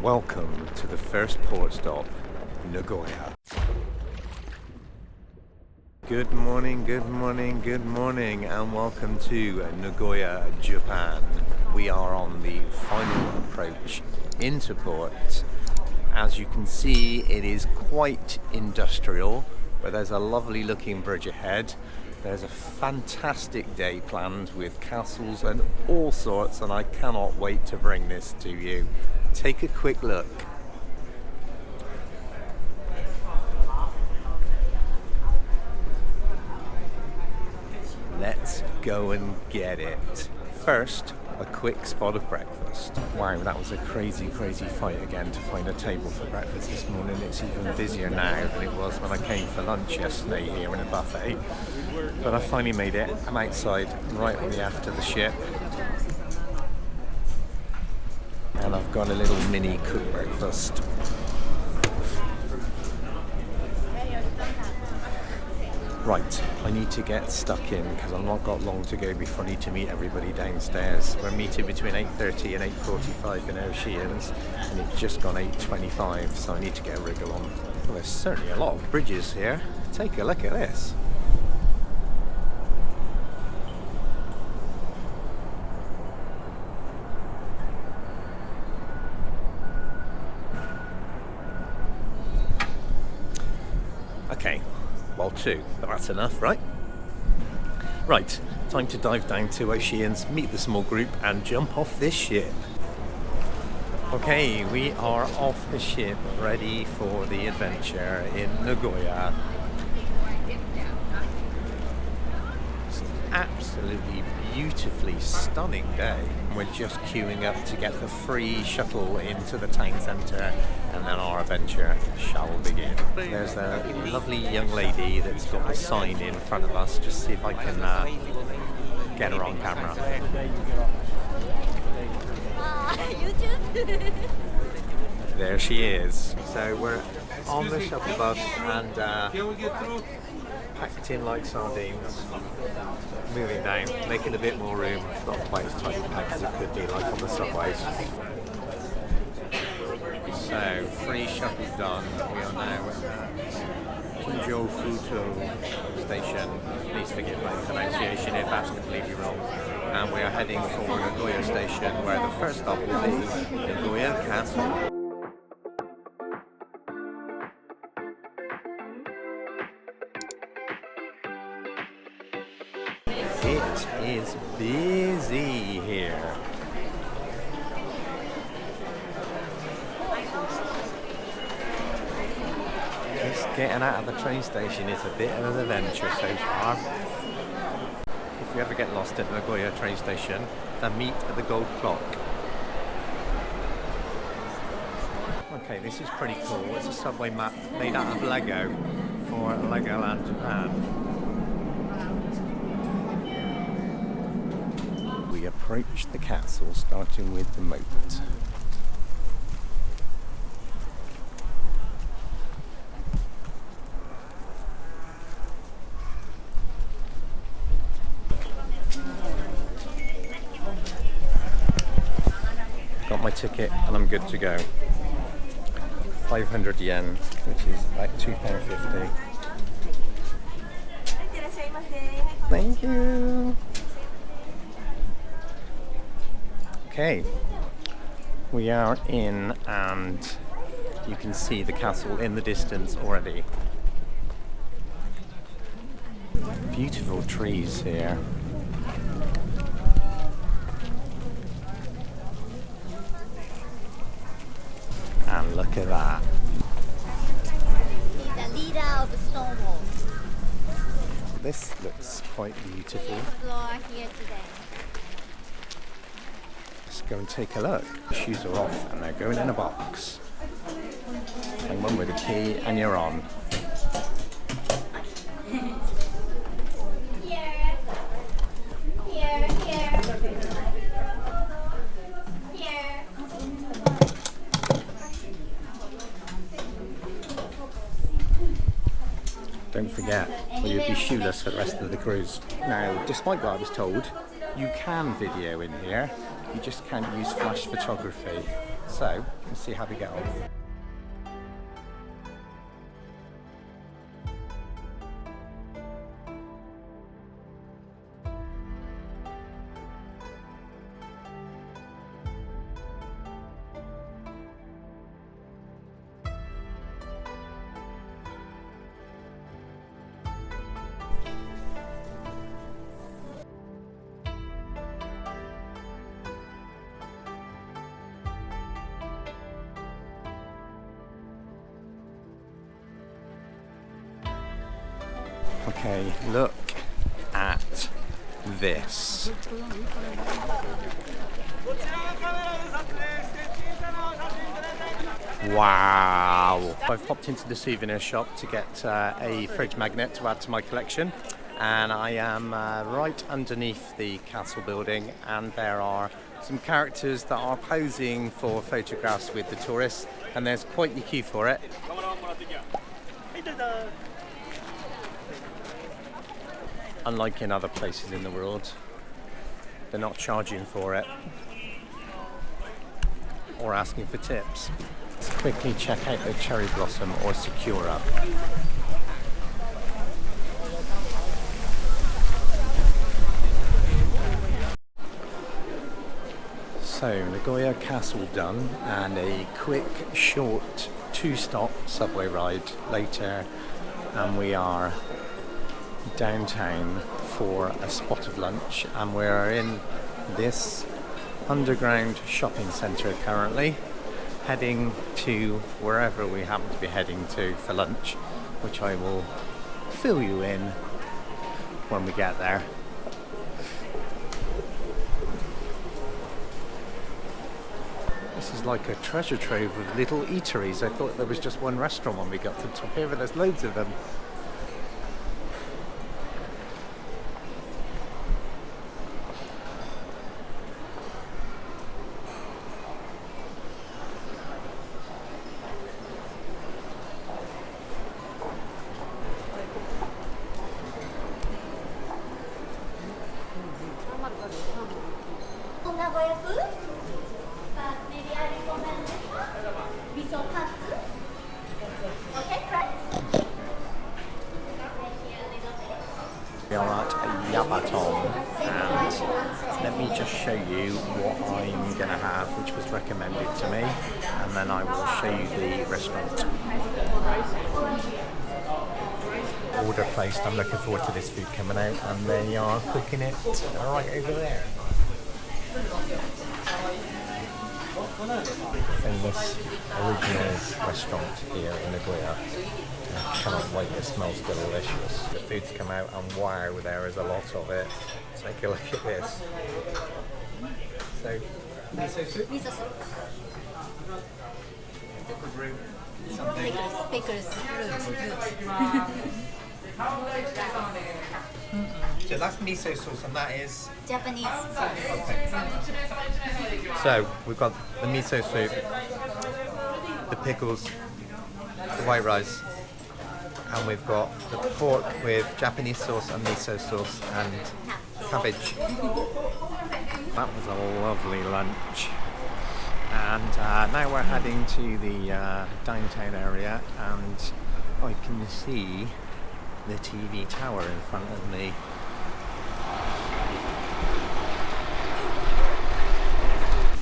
Welcome to the first port stop, Nagoya. Good morning, good morning, good morning, and welcome to Nagoya, Japan. We are on the final approach into port. As you can see, it is quite industrial, but there's a lovely looking bridge ahead. There's a fantastic day planned with castles and all sorts, and I cannot wait to bring this to you. Take a quick look. Let's go and get it. First, a quick spot of breakfast. Wow, that was a crazy fight again to find a table for breakfast this morning. It's even busier now than it was when I came for lunch yesterday here in a buffet. But I finally made it. I'm outside, right on the aft of the ship. And I've got a little mini cooked breakfast. Right, I need to get stuck in because I've not got long to go before I need to meet everybody downstairs. We're meeting between 8:30 and 8:45 in Oceans, and it's just gone 8:25, so I need to get a wriggle on. Well, there's certainly a lot of bridges here. Take a look at this. Okay. Well, two, but that's enough, right? Right, time to dive down to Oceans, meet the small group, and jump off this ship. Okay, we are off the ship, ready for the adventure in Nagoya. It's an absolutely beautifully stunning day. We're just queuing up to get the free shuttle into the town centre, and then our adventure shall begin. There's a lovely young lady that's got a sign in front of us. Just see if I can get her on camera. There she is. So we're on the shuttle bus and packed in like sardines, moving down, making a bit more room. It's not quite as tightly packed as it could be like on the subways. So, free shuttle done. We are now at Kinjo Futo station. Please forgive my pronunciation if that's completely wrong. And we are heading for Nagoya station, where the first stop will be Nagoya Castle. It is busy here. Just getting out of the train station is a bit of an adventure so far. If you ever get lost at Nagoya train station, then meet at the gold clock. Okay, this is pretty cool. It's a subway map made out of Lego for Legoland Japan. We approach the castle, starting with the moat. Got my ticket and I'm good to go. 500 yen, which is like £2.50. Thank you. Okay, we are in and you can see the castle in the distance already. Beautiful trees here. And look at that. He's the leader of the Stonewall. This looks quite beautiful. Explore here today. Let's go and take a look. The shoes are off and they're going in a box. And one with a key and you're on. Don't forget, or you'd be shoeless for the rest of the cruise. Now, despite what I was told, you can video in here. You just can't use flash photography. So let's see how we get on. Okay, look at this. Wow! I've popped into the souvenir shop to get a fridge magnet to add to my collection, and I am right underneath the castle building, and there are some characters that are posing for photographs with the tourists, and there's quite the queue for it. Unlike in other places in the world, they're not charging for it or asking for tips. Let's quickly check out the cherry blossom or sakura. So, Nagoya Castle done, and a quick, short, 2-stop subway ride later, and we are downtown for a spot of lunch, and we're in this underground shopping centre currently, heading to wherever we happen to be heading to for lunch, which I will fill you in when we get there. This is like a treasure trove of little eateries. I thought there was just one restaurant when we got to the top here, but there's loads of them. Nagoya food, but maybe I recommend this one. Miso katsu. Okay, right. We are at Yabaton, and let me just show you what I'm going to have, which was recommended to me, and then I will show you the restaurant. Order placed. I'm looking forward to this food coming out, and they are cooking it right over there. Famous original restaurant here in Nagoya. I cannot wait, it smells delicious. The food's come out, and wow, there is a lot of it. Take a look at this. So, miso soup? Miso soup. Pickled root. Pickles, So that's miso sauce, and that is Japanese sauce. okay. So we've got the miso soup, the pickles, the white rice, and we've got the pork with Japanese sauce and miso sauce and cabbage. That was a lovely lunch. And now we're heading to the downtown area, and I can see the TV tower in front of me.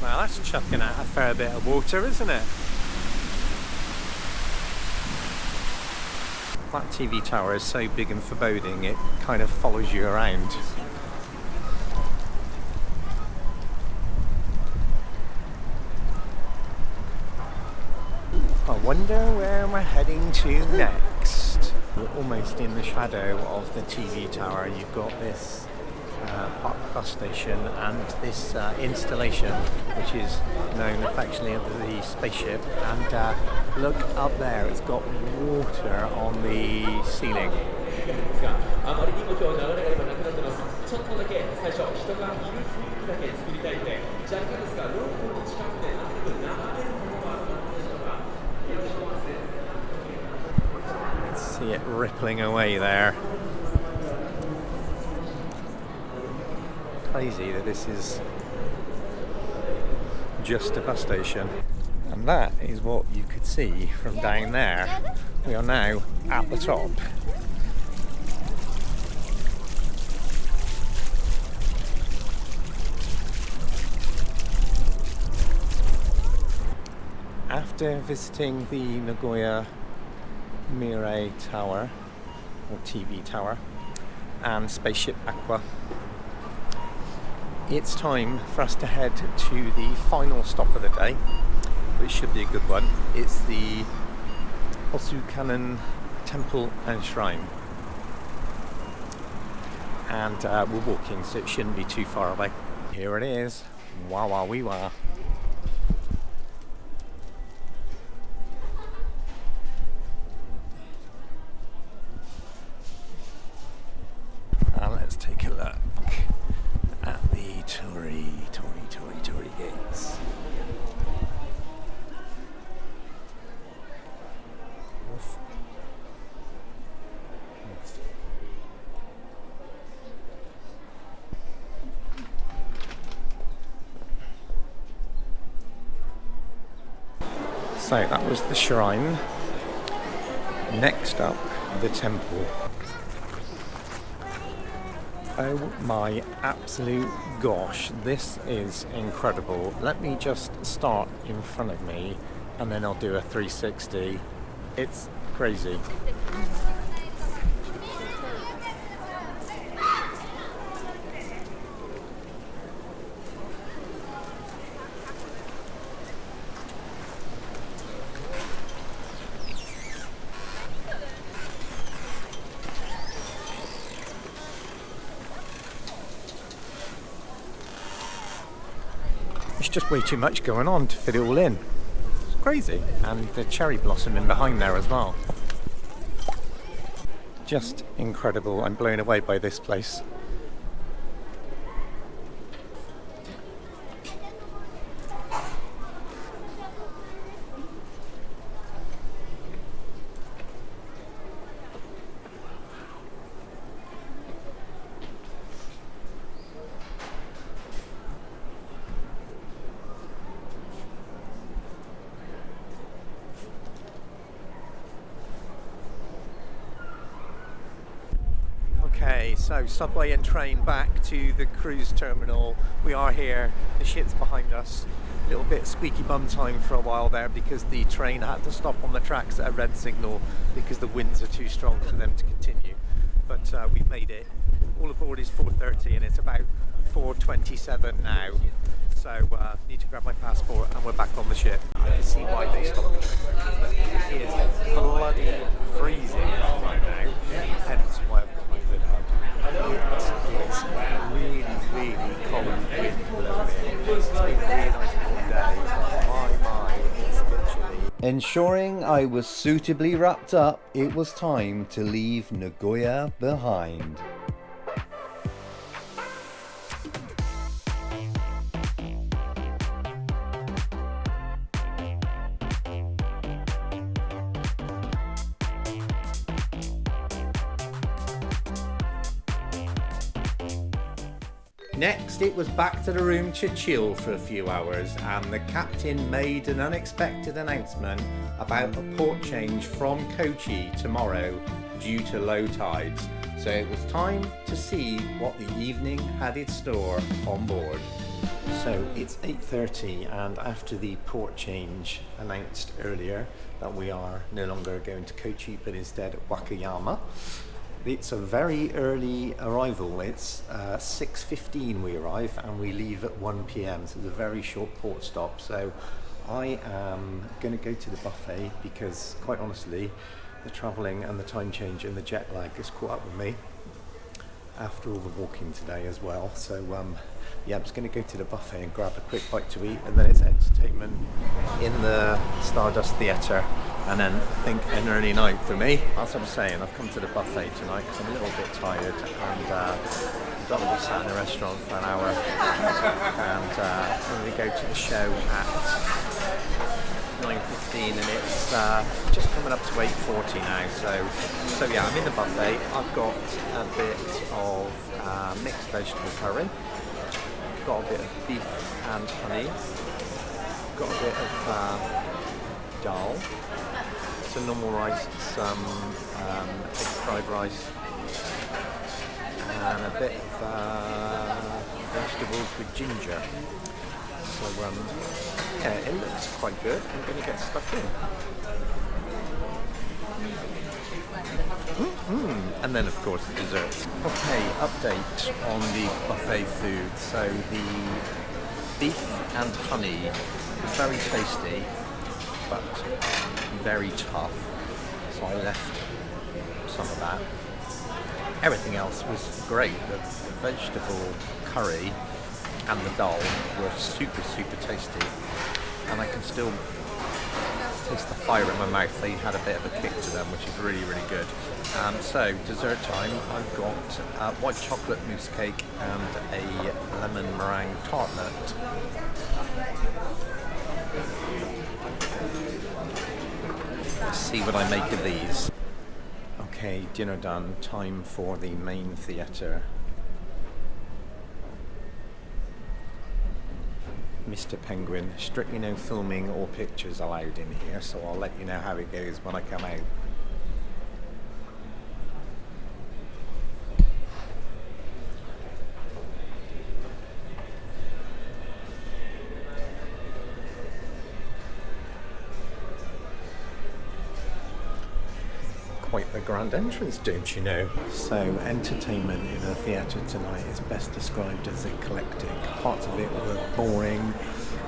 Well, that's chucking out a fair bit of water, isn't it? That TV tower is so big and foreboding, it kind of follows you around. I wonder where we're heading to next. We're almost in the shadow of the TV tower. You've got this park bus station and this installation, which is known affectionately as the Spaceship. And look up there, it's got water on the ceiling. See it rippling away there. Crazy that this is just a bus station. And that is what you could see from down there. We are now at the top. After visiting the Nagoya Mirai Tower, or TV Tower, and Spaceship Aqua, it's time for us to head to the final stop of the day, which should be a good one. It's the Kannon Temple and Shrine. And we're walking, so it shouldn't be too far away. Here it is. Wah wah wee wah. And let's take a look at the Torii gates. Oof. Oof. So that was the shrine. Next up, the temple. Oh my absolute gosh, this is incredible. Let me just start in front of me and then I'll do a 360. It's crazy. It's just way too much going on to fit it all in. It's crazy. And the cherry blossom in behind there as well. Just incredible. I'm blown away by this place. Okay, so subway and train back to the cruise terminal. We are here, the ship's behind us. A little bit squeaky bum time for a while there because the train had to stop on the tracks at a red signal because the winds are too strong for them to continue. But we've made it. All aboard is 4:30 and it's about 4:27 now. So need to grab my passport and we're back on the ship. I can see why they stopped the train. It is bloody freezing right now, hence why I've got my hood up. It's really cold wind blowing in. It's been a really nice warm day. My, it's a bit chilly. Ensuring I was suitably wrapped up, it was time to leave Nagoya behind. Next, it was back to the room to chill for a few hours, and the captain made an unexpected announcement about a port change from Kochi tomorrow due to low tides. So it was time to see what the evening had in store on board. So it's 8:30, and after the port change announced earlier that we are no longer going to Kochi but instead Wakayama. It's a very early arrival. It's 6:15 we arrive and we leave at 1 p.m. So it's a very short port stop. So I am going to go to the buffet because quite honestly the travelling and the time change and the jet lag has caught up with me after all the walking today as well. So yeah, I'm just going to go to the buffet and grab a quick bite to eat, and then it's entertainment in the Stardust Theatre, and then I think an early night for me. As I'm saying, I've come to the buffet tonight because I'm a little bit tired, and I've got to be sat in a restaurant for an hour, and I'm going to go to the show at 9:15, and it's just coming up to 8:40 now. So yeah, I'm in the buffet. I've got a bit of mixed vegetable curry. Got a bit of beef and honey. Got a bit of dal. Some normal rice, some egg fried rice, and a bit of vegetables with ginger. So yeah, it looks quite good. I'm going to get stuck in. And then of course the desserts. Okay, update on the buffet food. So the beef and honey is very tasty, but very tough. So I left some of that. Everything else was great. The vegetable curry and the dal were super, super tasty. And I can still taste the fire in my mouth. They had a bit of a kick to them, which is really, really good. So, dessert time. I've got white chocolate mousse cake and a lemon meringue tartlet. Let's see what I make of these. Okay, dinner done. Time for the main theatre. Mr. Penguin, strictly no filming or pictures allowed in here, so I'll let you know how it goes when I come out. Quite the grand entrance, don't you know? So, entertainment in a theatre tonight is best described as eclectic. Parts of it were boring,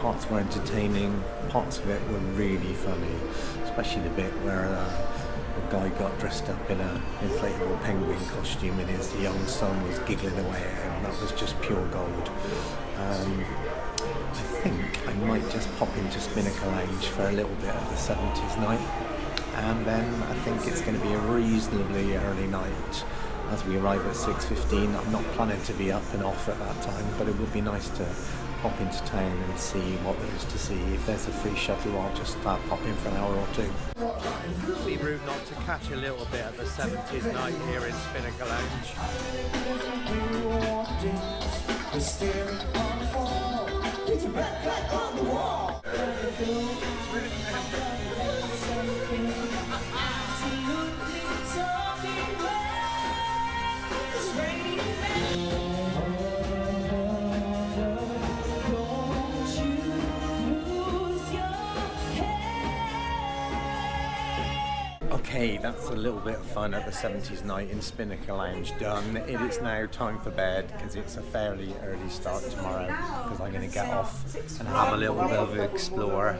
parts were entertaining, parts of it were really funny, especially the bit where a guy got dressed up in an inflatable penguin costume and his young son was giggling away at him. That was just pure gold. I think I might just pop into Spinnaker Lounge for a little bit of the 70s night. And then I think it's going to be a reasonably early night as we arrive at 6:15. I'm not planning to be up and off at that time, but it would be nice to pop into town and see what there is to see. If there's a free shuttle, I'll just pop in for an hour or two. It would be rude not to catch a little bit of the 70s night here in Spinnaker Lounge. Okay, that's a little bit of fun at the 70s night in Spinnaker Lounge done. It is now time for bed because it's a fairly early start tomorrow because I'm going to get off and have a little bit of an explore.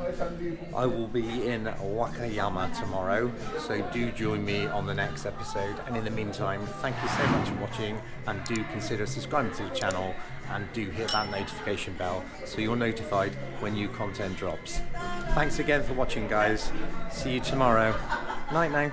I will be in Wakayama tomorrow, so do join me on the next episode. And in the meantime, thank you so much for watching, and do consider subscribing to the channel and do hit that notification bell so you're notified when new content drops. Thanks again for watching, guys. See you tomorrow. Night now.